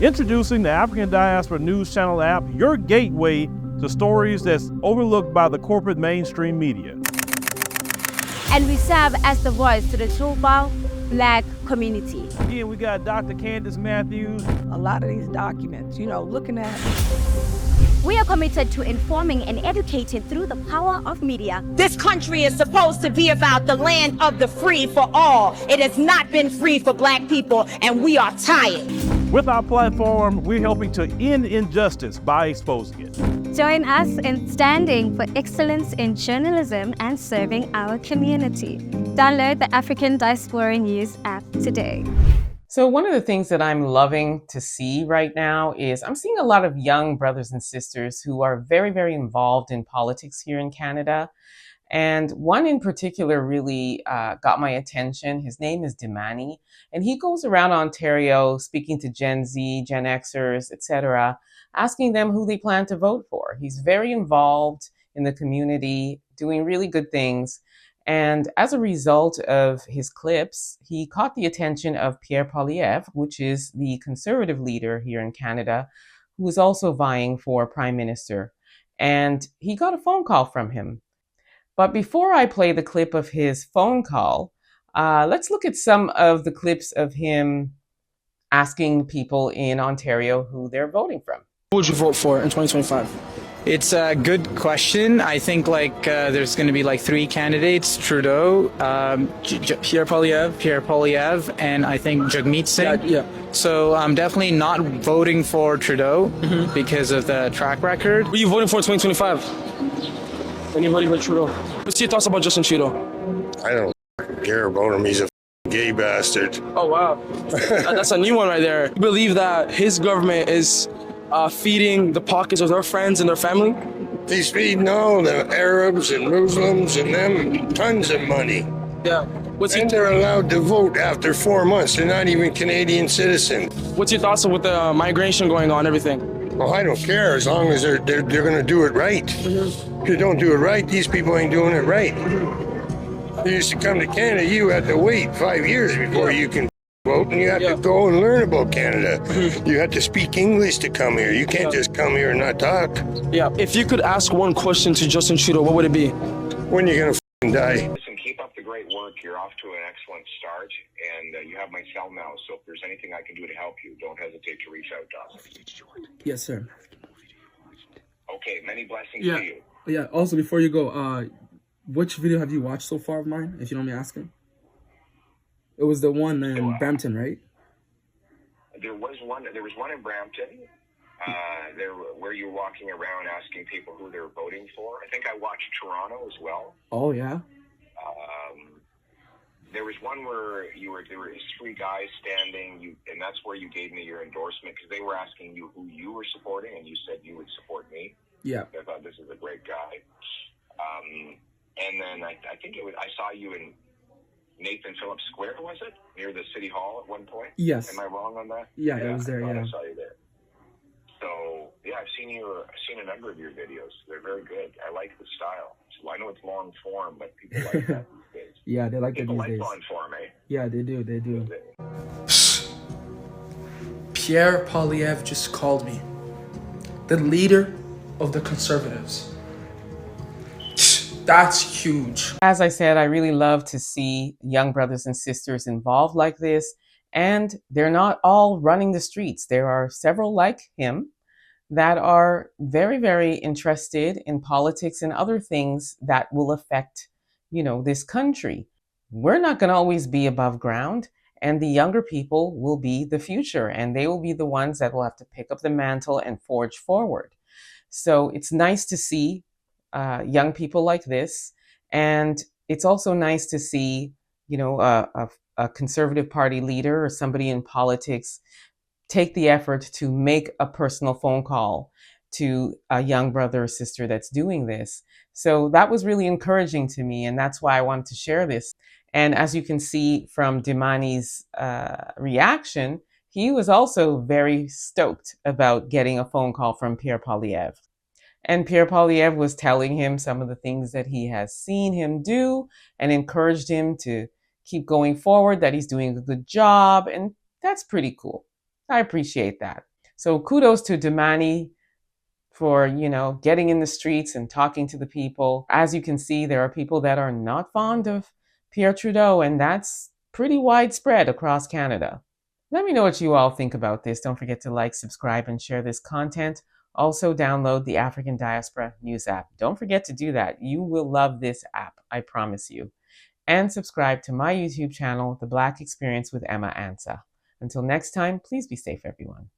Introducing the African Diaspora News Channel app, your gateway to stories that's overlooked by the corporate mainstream media. And we serve as the voice to the global Black community. Again, we got Dr. Candace Matthews. A lot of these documents, looking at. We are committed to informing and educating through the power of media. This country is supposed to be about the land of the free for all. It has not been free for Black people, and we are tired. With our platform, we're helping to end injustice by exposing it. Join us in standing for excellence in journalism and serving our community. Download the African Diaspora News app today. So one of the things that I'm loving to see right now is I'm seeing a lot of young brothers and sisters who are very, very involved in politics here in Canada. And one in particular really got my attention. His name is Dimani, and he goes around Ontario speaking to Gen Z, Gen Xers, etc., asking them who they plan to vote for. He's very involved in the community, doing really good things. And as a result of his clips, he caught the attention of Pierre Poilievre, which is the Conservative leader here in Canada, who is also vying for Prime Minister. And he got a phone call from him. But before I play the clip of his phone call, let's look at some of the clips of him asking people in Ontario who they're voting from. Who would you vote for in 2025? It's a good question. I think there's going to be three candidates: Trudeau, Pierre Poilievre, and I think Jagmeet Singh. Yeah. So I'm definitely not voting for Trudeau because of the track record. Who are you voting for in 2025? Anybody but Trudeau? What's your thoughts about Justin Trudeau? I don't care about him. He's a gay bastard. Oh, wow. That's a new one right there. You believe that his government is feeding the pockets of their friends and their family? He's feeding all the Arabs and Muslims and them tons of money. Yeah. And they're allowed to vote after 4 months. They're not even Canadian citizens. What's your thoughts with the migration going on, everything? Well, I don't care as long as they're going to do it right. If you don't do it right, these people ain't doing it right. You used to come to Canada, you had to wait 5 years before you can vote, and you have to go and learn about Canada. You have to speak English to come here. You can't just come here and not talk. Yeah. If you could ask one question to Justin Trudeau, what would it be? When are you going to die? Listen, keep up the great work. You're off to an excellent start, and you have my cell now, so if there's anything I can do to help you, don't hesitate to reach out to us. Yes, sir. Okay, many blessings to you. Yeah, also before you go, which video have you watched so far of mine, if you don't mind me asking? It was the one in Brampton, right? There was one in Brampton, where you're walking around asking people who they're voting for. I think I watched Toronto as well. Oh, yeah? There was one where there were three guys standing, and that's where you gave me your endorsement, because they were asking you who you were supporting, and you said you would support me. Yeah. I thought this is a great guy. And then I think I saw you in Nathan Phillips Square, was it? Near the City Hall at one point? Yes. Am I wrong on that? Yeah, it was there, I yeah. saw you there. So, yeah, I've seen a number of your videos. They're very good. I like the style. So I know it's long form, but people like that these days. Yeah, they like people it these days. long form, eh? Yeah, they do. Pierre Poilievre just called me. The leader of the Conservatives. That's huge. As I said, I really love to see young brothers and sisters involved like this. And they're not all running the streets. There are several like him that are very, very interested in politics and other things that will affect, this country. We're not going to always be above ground, and the younger people will be the future, and they will be the ones that will have to pick up the mantle and forge forward. So it's nice to see young people like this, and it's also nice to see, a Conservative Party leader or somebody in politics take the effort to make a personal phone call to a young brother or sister that's doing this. So that was really encouraging to me, and that's why I wanted to share this. And as you can see from Dimani's reaction, he was also very stoked about getting a phone call from Pierre Poilievre. And Pierre Poilievre was telling him some of the things that he has seen him do and encouraged him to keep going forward, that he's doing a good job. And that's pretty cool. I appreciate that. So kudos to Damani for, getting in the streets and talking to the people. As you can see, there are people that are not fond of Pierre Trudeau, and that's pretty widespread across Canada. Let me know what you all think about this. Don't forget to like, subscribe, and share this content. Also, download the African Diaspora News app. Don't forget to do that. You will love this app, I promise you. And subscribe to my YouTube channel, The Black Experience with Emma Ansah. Until next time, please be safe, everyone.